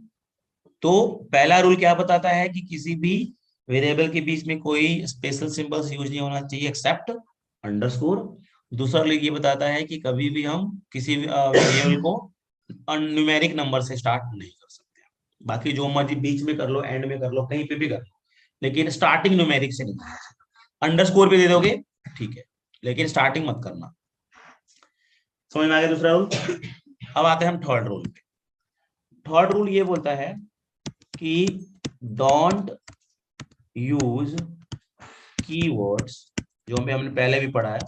तो पहला रूल क्या बताता है कि किसी भी वेरिएबल के बीच में कोई स्पेशल सिंबल्स यूज नहीं होना चाहिए एक्सेप्ट अंडरस्कोर। दूसरा रूल ये बताता है कि कभी भी हम किसी वेरिएबल को न्यूमेरिक नंबर से स्टार्ट नहीं कर सकते। बाकी जो मर्जी बीच में कर लो, एंड में कर लो, कहीं पे भी कर लो, लेकिन स्टार्टिंग न्यूमेरिक से नहीं करना चाहिए। अंडरस्कोर भी दे दोगे ठीक है, लेकिन स्टार्टिंग मत करना। समझ में आ गया दूसरा रूल। अब आते हैं हम थर्ड रूल पे। थर्ड रूल ये बोलता है कि डोंट यूज कीवर्ड्स, जो हमने पहले भी पढ़ा है,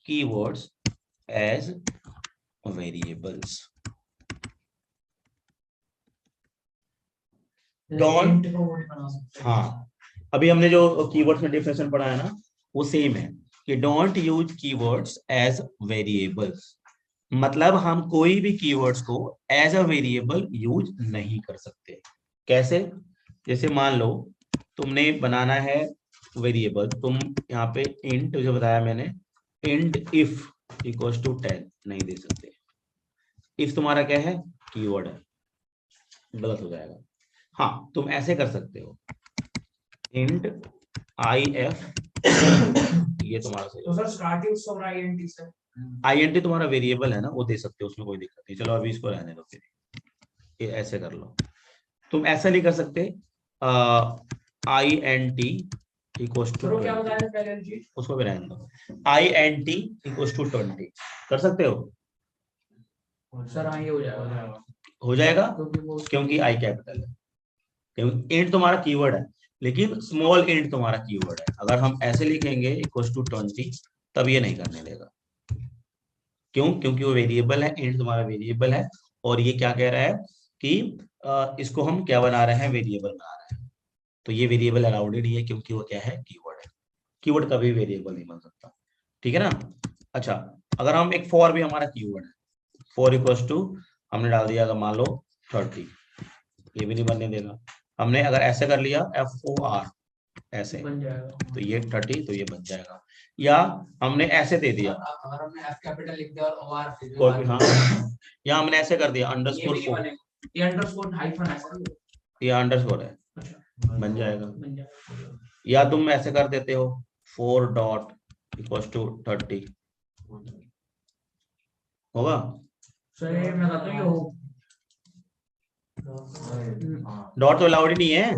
कीवर्ड्स एज वेरिएबल्स। डोंट, हाँ अभी हमने जो कीवर्ड्स में डिफिनेशन पढ़ा है ना, वो सेम है कि don't use keywords as variables, मतलब हम कोई भी कीवर्ड्स को एज अ वेरिएबल यूज नहीं कर सकते। कैसे, जैसे मान लो तुमने बनाना है वेरिएबल, तुम यहाँ पे इंट, जो बताया मैंने, इंट इफ इक्वल्स टू 10 नहीं दे सकते। इफ तुम्हारा क्या है, कीवर्ड है, गलत हो जाएगा। हाँ तुम ऐसे कर सकते हो, इंट if, ये तुम्हारा सही। तो सर स्टार्टिंग फ्रॉम INT से, INT तुम्हारा वेरिएबल है ना, वो दे सकते हो, उसमें कोई दिक्कत नहीं। चलो अभी इसको रहने दो, फिर ये ऐसे कर लो। तुम ऐसा नहीं कर सकते INT इक्वल्स टू, क्या बताया पहले जी, उसको भी रहने दो, INT इक्वल्स टू 20 कर सकते हो सर हाँ ये हो जाएगा क्योंकि I कैपिटल है, क्योंकि इंट तुम्हारा कीवर्ड है, लेकिन स्मॉल इंट तुम्हारा कीवर्ड है। अगर हम ऐसे लिखेंगे इक्वल्स टू 20 तब ये नहीं करने देगा। क्यों, क्योंकि वो वेरिएबल है, इंट तुम्हारा वेरिएबल है, और ये क्या कह रहा है कि इसको हम क्या बना रहे हैं, वेरिएबल बना रहे हैं, तो ये वेरिएबल अलाउड नहीं है क्योंकि वो क्या है, कीवर्ड है। कीवर्ड कभी वेरिएबल नहीं बन सकता। ठीक है ना। अच्छा अगर हम एक फॉर भी हमारा कीवर्ड है, फॉर इक्वल्स टू हमने डाल दिया अगर मान लो 30, ये भी नहीं बनने देगा। हमने अगर ऐसे कर लिया FOR ऐसे, तो ये 30, तो ये बन जाएगा। या हमने ऐसे दे दिया, अगर हमने F कैपिटल लिख दिया और OR फिर कोई भी, हाँ या हमने ऐसे कर दिया अंडरस्कोर 4, ये अंडरस्कोर हाइफन है सर, ये अंडरस्कोर है, बन जाएगा। या तुम ऐसे कर देते हो 4 डॉट इक्वल्स टू 30, होगा। सर ये मैं कहता हूं ये हो, डॉट तो अलाउड ही नहीं है,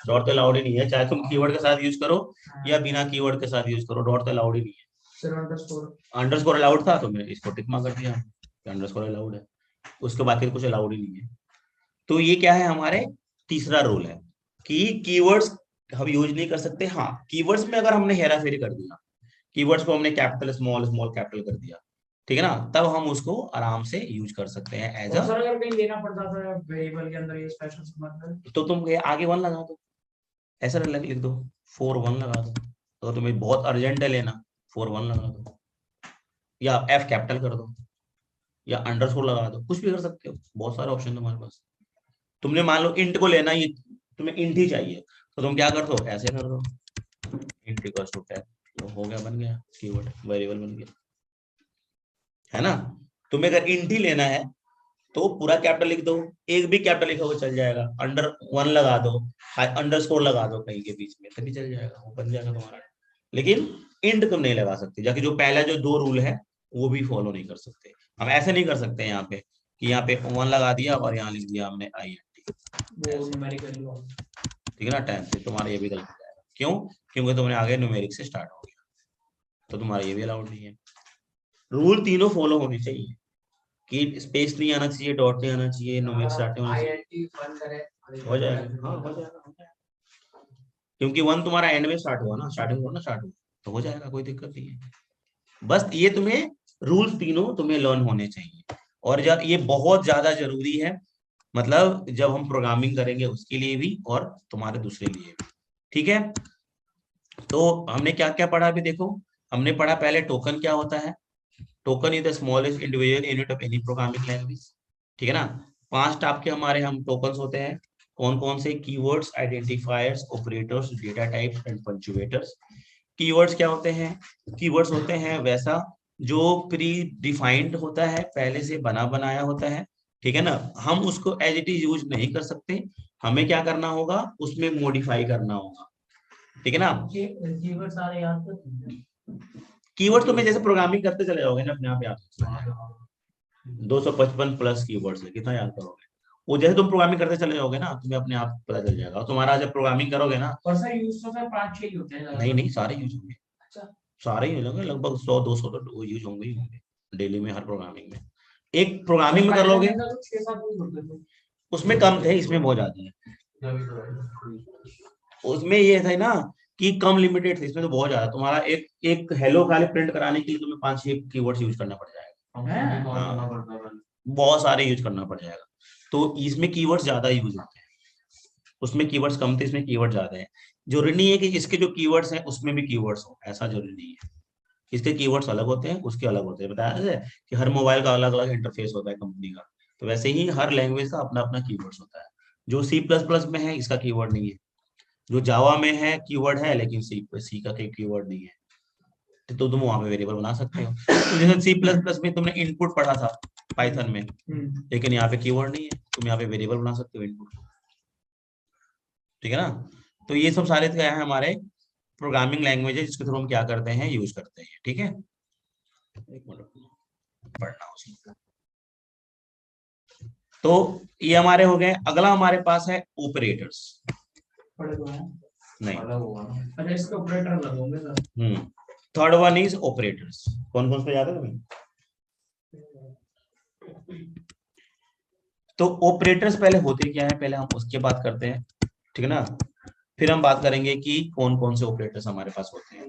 डॉट तो अलाउड ही नहीं है, चाहे तुम कीवर्ड के साथ यूज करो या बिना कीवर्ड के साथ यूज करो, डॉट तो अलाउड ही नहीं है। अंडरस्कोर अलाउड था तो मैं इसको टिक मार कर दिया, अंडरस्कोर अलाउड है, उसके बाकी कुछ अलाउड ही नहीं है। तो ये क्या है, हमारे तीसरा रूल है कि कीवर्ड्स हम यूज नहीं कर सकते। हाँ कीवर्ड्स में अगर हमने हेरा फेरी कर दिया, कीवर्ड्स को हमने कैपिटल स्मॉल स्मॉल कैपिटल कर दिया, ठीक है ना, तब हम उसको आराम से यूज कर सकते हैं एज और अ। सर अगर कहीं लेना पड़ता था वेरिएबल के अंदर ये स्पेशल मतलब तो तुम ये आगे 1 लगा दो, ऐसा लिख दो 4 1 लगा दो, तो तुम्हें बहुत अर्जेंट है लेना 4 1 लगा दो, या एफ कैपिटल कर दो, या अंडरस्कोर लगा दो, कुछ भी कर सकते हो, बहुत सारे ऑप्शन तुम्हारे पास। तुमने मान लो इंट को लेना, ये तुम्हें इंट ही चाहिए, तो तुम क्या कर दो, ऐसे कर दो इंट इक्वल्स टू टैग, तो हो गया, बन गया कीवर्ड, वेरिएबल बन गया, है ना। तुम्हें अगर इंट ही लेना है तो पूरा कैपिटल लिख दो, एक भी कैपिटल लिखा हुआ चल जाएगा, अंडर 1 लगा दो, अंडरस्कोर लगा दो कहीं के बीच में, तभी चल जाएगा, वो बन जाएगा तुम्हारा। लेकिन इंट तुम नहीं लगा सकते, जाके जो पहला जो 2 रूल है वो भी फॉलो नहीं कर सकते। हम ऐसे नहीं कर सकते यहाँ पे कि यहाँ पे 1 लगा दिया और यहाँ लिख दिया हमने INT, वो न्यूमेरिकली ठीक है ना, टाइम से तुम्हारा ये भी गलत हो जाएगा। क्यों? क्योंकि तुमने आगे न्यूमेरिक से स्टार्ट हो गया, तो तुम्हारा ये भी अलाउड नहीं है। रूल तीनों फॉलो होने चाहिए कि स्पेस नहीं आना चाहिए, डॉट नहीं आना चाहिए, न्यूमेरिक स्टार्ट होना चाहिए, INT बंद करें हो जाएगा, हाँ हो जाएगा, क्योंकि 1 तुम्हारा एंड में स्टार्ट हुआ ना, स्टार्टिंग हुआ ना, स्टार्ट हुआ, तो हो जाएगा, कोई दिक्कत नहीं है। बस ये तुम्हें रूल्स तीनों तुम्हें लर्न होने चाहिए, और जब ये बहुत ज्यादा जरूरी है, मतलब जब हम प्रोग्रामिंग करेंगे उसके लिए भी और तुम्हारे दूसरे लिए भी, ठीक है। तो हमने क्या क्या पढ़ा अभी देखो, हमने पढ़ा पहले टोकन क्या होता है, token is the smallest individual unit of any programming language, ठीक है ना। 5 टाइप के हमारे हम टोकन्स होते हैं, कौन कौन से, keywords, identifiers, operators, data types and punctuators. Keywords क्या होते हैं, कीवर्ड्स होते हैं वैसा जो प्री डिफाइंड होता है, पहले से बना बनाया होता है, ठीक है ना, हम उसको एज इट इज यूज नहीं कर सकते, हमें क्या करना होगा, उसमें मॉडिफाई करना होगा, ठीक है ना। कीवर्ड सारे याद कर कीवर्ड तो मैं जैसे प्रोग्रामिंग करते चले जाओगे ना, अपने आप याद 255 प्लस कीवर्ड्स है, कितना याद करोगे, वो जैसे तुम प्रोग्रामिंग करते चले जाओगे ना, तुम्हें अपने आप पता चल जाएगा, और तुम्हारा जब प्रोग्रामिंग करोगे ना, और सर यूज तो सर 5-6 ही होते हैं नहीं नहीं सारे यूज होंगे, अच्छा सारे ही होंगे, लगभग 100 200 तो यूज होंगे ही होंगे डेली में, हर प्रोग्रामिंग में। एक प्रोग्रामिंग में कर लोगे, 6-7 यूज होते थे उसमें कम थे, इसमें बहुत ज्यादा है। उसमें ये था ना कि कम लिमिटेड थे, इसमें तो बहुत ज्यादा, तुम्हारा एक एक हेलो खाली प्रिंट कराने के लिए तुम्हें 5-6 कीवर्ड्स यूज करना पड़ जाएगा, हाँ, बहुत सारे यूज करना पड़ जाएगा, तो इसमें कीवर्ड्स ज्यादा यूज होते हैं, उसमें कीवर्ड्स कम थे, इसमें कीवर्ड ज्यादा है। जरूरी नहीं है कि इसके जो कीवर्ड्स हैं उसमें भी कीवर्ड्स हो, ऐसा जरूरी नहीं है, इसके कीवर्ड्स अलग होते हैं, उसके अलग होते हैं, बताया है कि हर मोबाइल का अलग अलग इंटरफेस होता है कंपनी का, तो वैसे ही हर लैंग्वेज का अपना अपना कीवर्ड्स होता है। जो C++ में है इसका कीवर्ड नहीं है, जो जावा में है कीवर्ड है, लेकिन सी का कीवर्ड नहीं है, तो तुम वहां पे वेरिएबल बना सकते हो। तो जैसे C++ में तुमने इनपुट पढ़ा था पाइथन में, लेकिन यहाँ पे कीवर्ड नहीं है, तुम यहाँ पे वेरिएबल बना सकते हो इनपुट, ठीक है ना। तो ये सब सारे क्या है हमारे प्रोग्रामिंग लैंग्वेज है, जिसके थ्रू हम क्या करते हैं, यूज करते हैं, ठीक है। एक मिनट पढ़ना उसमें, तो ये हमारे हो गए। अगला हमारे पास है ऑपरेटर्स, नहीं अच्छा इसके ऑपरेटर अलग होंगे sir third one is operators. कौन कौन से याद है तुम्हें? तो ऑपरेटर्स पहले होते क्या है, पहले हम उसके बात करते हैं, ठीक है ना, फिर हम बात करेंगे कि कौन कौन से ऑपरेटर्स हमारे पास होते हैं।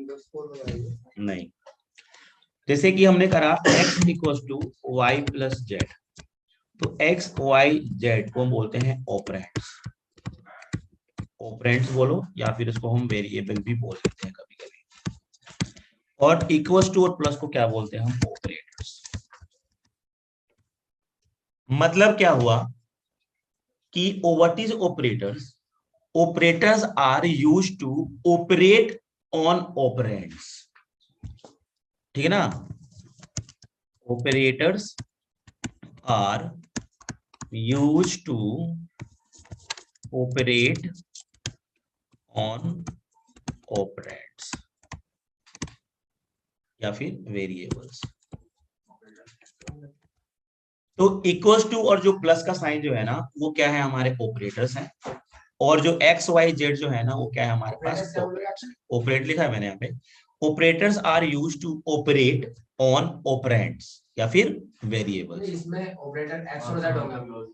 नहीं, जैसे कि हमने करा x equals to y plus z, तो x y z को हम बोलते हैं ऑपरेंड्स, ऑपरेंड्स बोलो, या फिर इसको हम वेरिएबल भी बोल देते हैं कभी कभी, और इक्वल्स टू और प्लस को क्या बोलते हैं हम, ऑपरेटर्स। मतलब क्या हुआ कि what is operators, operators are used to operate on operands, ठीक है ना, operators are used to operate on operands या फिर वेरिएबल्स। तो इक्वल्स टू और जो प्लस का साइन जो है ना, वो क्या है, हमारे ऑपरेटर्स हैं, और जो एक्स वाई जेड जो है ना, वो क्या है हमारे पास, ऑपरेट लिखा है मैंने यहाँ पे, operators are used to operate on operands या फिर वेरिएबल्स। इसमें ऑपरेटर एक्स और जेड होगा,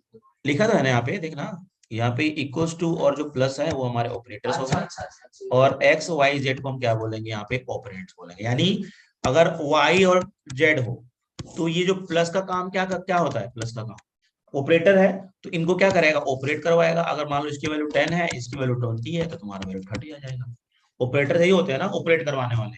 लिखा तो है ना यहाँ पे, देखना यहाँ पे इक्वल्स टू और जो प्लस है वो हमारे ऑपरेटर्स हो अच्छा गए, अच्छा अच्छा और एक्स वाई जेड को हम क्या बोलेंगे यहाँ पे ऑपरेंड्स बोलेंगे। यानी अगर वाई और जेड हो तो ये जो प्लस का काम क्या होता है, प्लस का काम ऑपरेटर है, तो इनको क्या करेगा, ऑपरेट करवाएगा। अगर मान लो इसकी वैल्यू 10 है, इसकी वैल्यू 20 है, तो तुम्हारा वैल्यू 30 आ जाएगा। ऑपरेटर यही होते हैं ना, ऑपरेट करवाने वाले।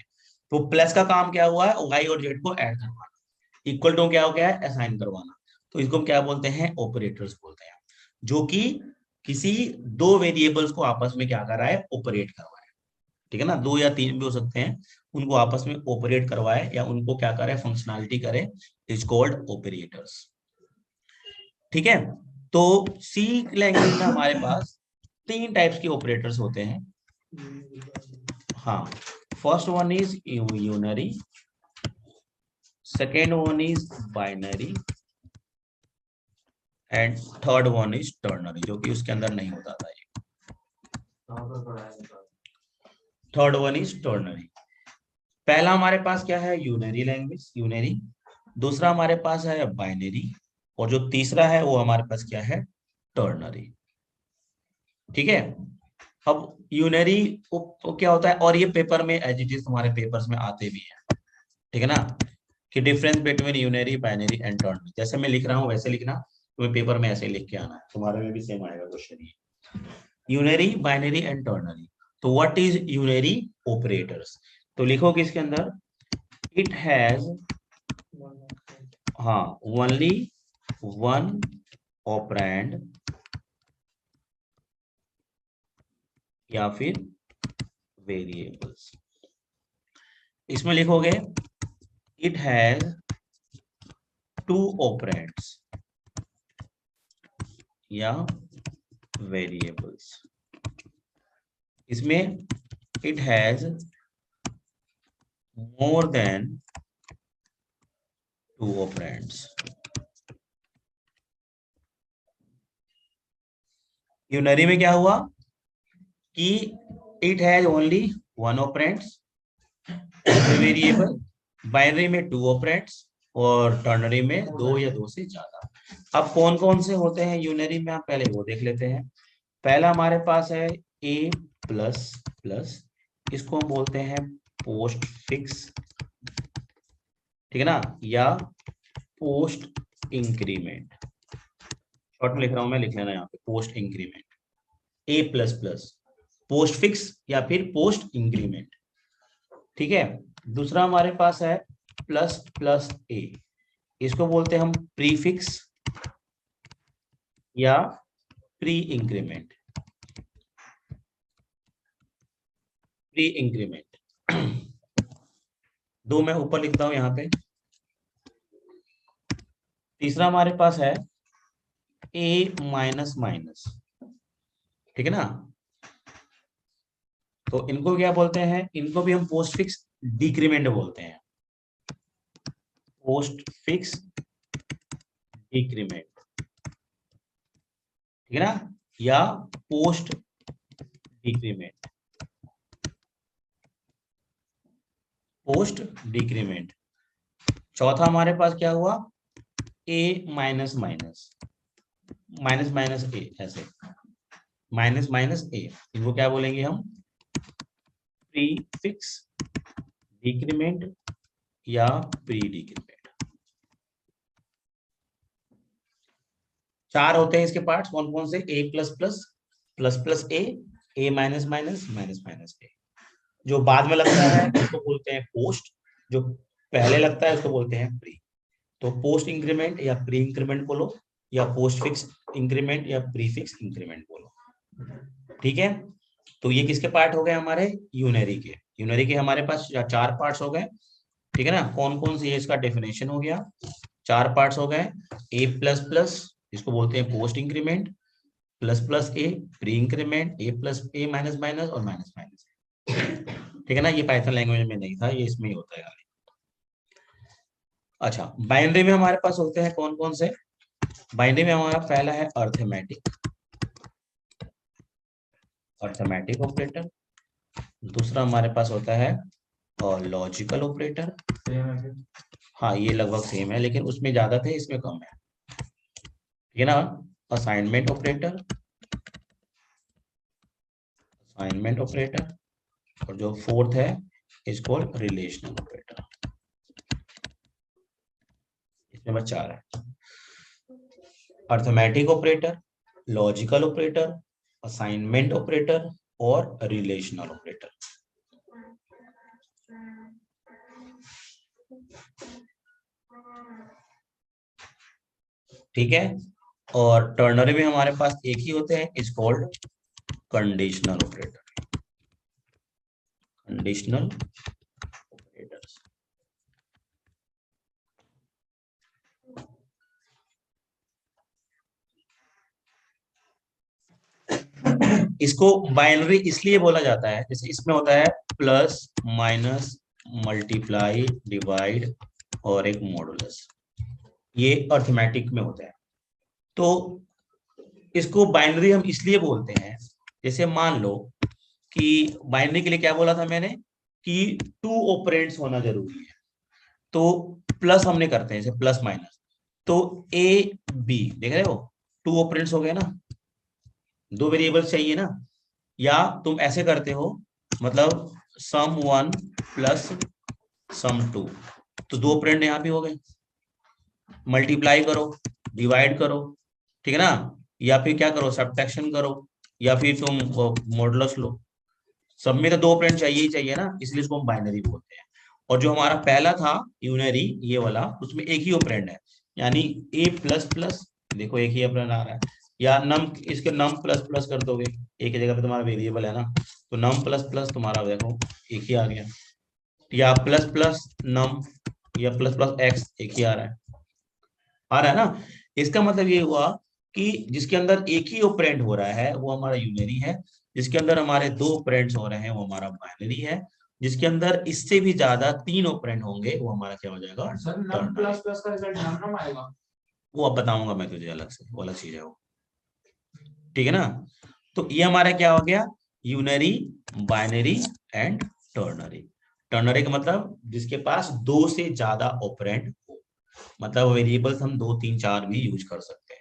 तो प्लस का काम क्या हुआ है, वाई और जेड को ऐड करवाना, इक्वल टू क्या हो गया है, असाइन करवाना। तो इसको हम क्या बोलते हैं, ऑपरेटर्स बोलते हैं, जो कि किसी दो वेरिएबल्स को आपस में क्या कर रहा है, ऑपरेट कर रहा है। ठीक है ना, दो या तीन भी हो सकते हैं, उनको आपस में ऑपरेट करवाए या उनको क्या करे, फंक्शनैलिटी करे, इज कॉल्ड ऑपरेटर्स। ठीक है, तो सी लैंग्वेज में हमारे पास तीन टाइप्स के ऑपरेटर्स होते हैं। हाँ, first one is unary, second one is binary, and third one is ternary, जो कि उसके अंदर नहीं होता था। Third one is ternary. पहला हमारे पास क्या है, यूनरी लैंग्वेज, यूनरी। दूसरा हमारे पास है बाइनरी, और जो तीसरा है वो हमारे पास क्या है, टर्नरी। ठीक है, अब यूनरी को क्या होता है, और ये पेपर में एज इट इज तुम्हारे पेपर्स में आते भी हैं। ठीक है ना, कि difference between unary, binary and ternary, जैसे मैं लिख रहा हूँ वैसे लिखना, तुम्हें पेपर में ऐसे लिख के आना है, तुम्हारे में भी सेम आएगा क्वेश्चन ये, यूनरी, बाइनरी एंड टर्नरी। तो व्हाट इज यूनरी ऑपरेटर्स, तो लिखोगे इसके अंदर, इट हैज, हाँ, ओनली वन ऑपरेंड, या फिर वेरिएबल्स। इसमें लिखोगे इट हैज टू ऑपरेंड्स या वेरिएबल्स। इसमें it has more than two operands. Unary में क्या हुआ कि it has only one operands variable, binary में टू ऑपरेंड्स, और टर्नरी में दो या दो से ज्यादा। अब कौन कौन से होते हैं यूनरी में, आप पहले वो देख लेते हैं। पहला हमारे पास है ए प्लस प्लस, इसको हम बोलते हैं पोस्ट फिक्स। ठीक है ना, या पोस्ट इंक्रीमेंट, शॉर्ट में लिख रहा हूं मैं, लिख लेना यहाँ पे, पोस्ट इंक्रीमेंट। ए प्लस प्लस, पोस्ट फिक्स या फिर पोस्ट इंक्रीमेंट। ठीक है, दूसरा हमारे पास है प्लस प्लस ए, इसको बोलते हैं हम प्रीफिक्स या प्री इंक्रीमेंट, प्री इंक्रीमेंट। दो मैं ऊपर लिखता हूं यहाँ पे। तीसरा हमारे पास है ए माइनस माइनस। ठीक है ना, तो इनको क्या बोलते हैं, इनको भी हम पोस्ट फिक्स डिक्रीमेंट बोलते हैं, पोस्ट फिक्स डिक्रीमेंट। ठीक है ना, या पोस्ट डिक्रीमेंट, पोस्ट डिक्रीमेंट। चौथा हमारे पास क्या हुआ, ए माइनस माइनस, माइनस माइनस ए, ऐसे माइनस माइनस ए, इनको क्या बोलेंगे हम, प्री फिक्स डिक्रीमेंट या प्री डिक्रीमेंट। चार होते हैं इसके पार्ट्स, कौन कौन से, ए प्लस प्लस, प्लस प्लस ए माइनस माइनस, माइनस माइनस ए। जो बाद में लगता है उसको बोलते हैं पोस्ट, जो पहले लगता है उसको बोलते हैं प्री। तो पोस्ट इंक्रीमेंट या प्री इंक्रीमेंट बोलो, या पोस्ट फिक्स इंक्रीमेंट या प्री फिक्स इंक्रीमेंट बोलो। ठीक है, तो ये किसके पार्ट हो गए हमारे, यूनरी के। यूनरी के हमारे पास चार पार्ट्स हो गए। ठीक है ना, कौन कौन से, इसका डेफिनेशन हो गया, चार पार्ट्स हो गए। ए प्लस प्लस, इसको बोलते हैं पोस्ट इंक्रीमेंट, प्लस प्लस ए प्री इंक्रीमेंट, ए प्लस ए माइनस माइनस और माइनस माइनस। ठीक है ना, ये पाइथन लैंग्वेज में नहीं था, ये इसमें ही होता है। अच्छा, बाइनरी में हमारे पास होते हैं कौन कौन से, बाइनरी में हमारा पहला है अर्थमेटिक, अर्थमेटिक ऑपरेटर। दूसरा हमारे पास होता है और लॉजिकल ऑपरेटर। हाँ, ये लगभग सेम है, लेकिन उसमें ज्यादा थे, इसमें कम है। ठीक है ना, असाइनमेंट ऑपरेटर, असाइनमेंट ऑपरेटर, और जो फोर्थ है इज कॉल्ड रिलेशनल ऑपरेटर। इसमें बस 4 है, arithmetic operator, logical operator, assignment operator और रिलेशनल ऑपरेटर। ठीक है, और टर्नरी में हमारे पास एक ही होते हैं, is called conditional operator. Conditional operators. इसको बाइनरी इसलिए बोला जाता है, जैसे इसमें होता है प्लस, माइनस, मल्टीप्लाई, डिवाइड और एक मॉडुलस, ये अर्थमेटिक में होता है। तो इसको बाइनरी हम इसलिए बोलते हैं, जैसे मान लो कि बाइनरी के लिए क्या बोला था मैंने कि 2 ऑपरेंड्स होना जरूरी है, तो प्लस हमने करते हैं, जैसे प्लस माइनस, तो ए बी देख रहे हो 2 ऑपरेंड्स हो गए ना, 2 वेरिएबल्स चाहिए ना, या तुम ऐसे करते हो, मतलब सम 1 प्लस सम 2, तो 2 ऑपरेंड यहाँ भी हो गए, मल्टीप्लाई करो, डिवाइड करो, ठीक है ना, या फिर क्या करो सब्ट्रैक्शन करो, या फिर तुम मॉडुलस लो, सब में तो 2 ऑपरेंड चाहिए ही चाहिए ना, इसलिए इसको हम बाइनरी बोलते हैं। और जो हमारा पहला था यूनरी ये वाला, उसमें एक ही ऑपरेंड है, यानी ए प्लस प्लस, देखो एक ही ऑपरेंड आ रहा है, या नम, इसके नम प्लस प्लस कर दोगे, एक ही जगह पे तुम्हारा वेरिएबल है ना, तो नम प्लस प्लस तुम्हारा देखो एक ही आ गया, या प्लस प्लस नम, या प्लस प्लस एक्स एक ही आ रहा है ना। इसका मतलब ये हुआ कि जिसके अंदर एक ही ऑपरेंड हो रहा है वो हमारा यूनरी है, जिसके अंदर हमारे 2 ऑपरेंड्स हो रहे हैं वो हमारा बाइनरी है, जिसके अंदर इससे भी ज्यादा 3 ऑपरेंड होंगे वो हमारा क्या हो जाएगा, सर नम प्लस प्लस का रिजल्ट नम आएगा, वो अब बताऊंगा मैं तुझे अलग से, वो अलग चीज है वो, ठीक है ना। तो ये हमारा क्या हो गया, unary, binary and ternary. Ternary का मतलब जिसके पास 2 से ज्यादा ऑपरेंड हो, मतलब वेरिएबल्स हम 2 3 4 भी यूज कर सकते हैं,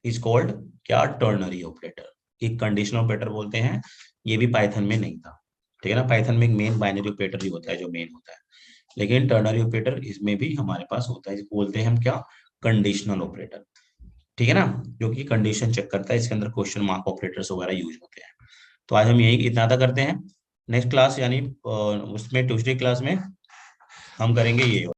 इज कॉल्ड क्या, टर्नरी ऑपरेटर। एक कंडीशनल ऑपरेटर बोलते हैं, ये भी पाइथन में नहीं था, ठीक है ना, पाइथन में एक मेन बाइनरी ऑपरेटर ही होता है जो मेन होता है, लेकिन टर्नरी ऑपरेटर इसमें भी हमारे पास होता है, इसको बोलते हैं हम क्या, कंडीशनल ऑपरेटर, ठीक है ना, जो कि कंडीशन चेक करता है, इसके अंदर क्वेश्चन मार्क ऑपरेटर्स वगैरह यूज होते हैं। तो आज हम यही इतना था करते हैं, नेक्स्ट क्लास यानी उसमें ट्यूसडे क्लास में हम करेंगे ये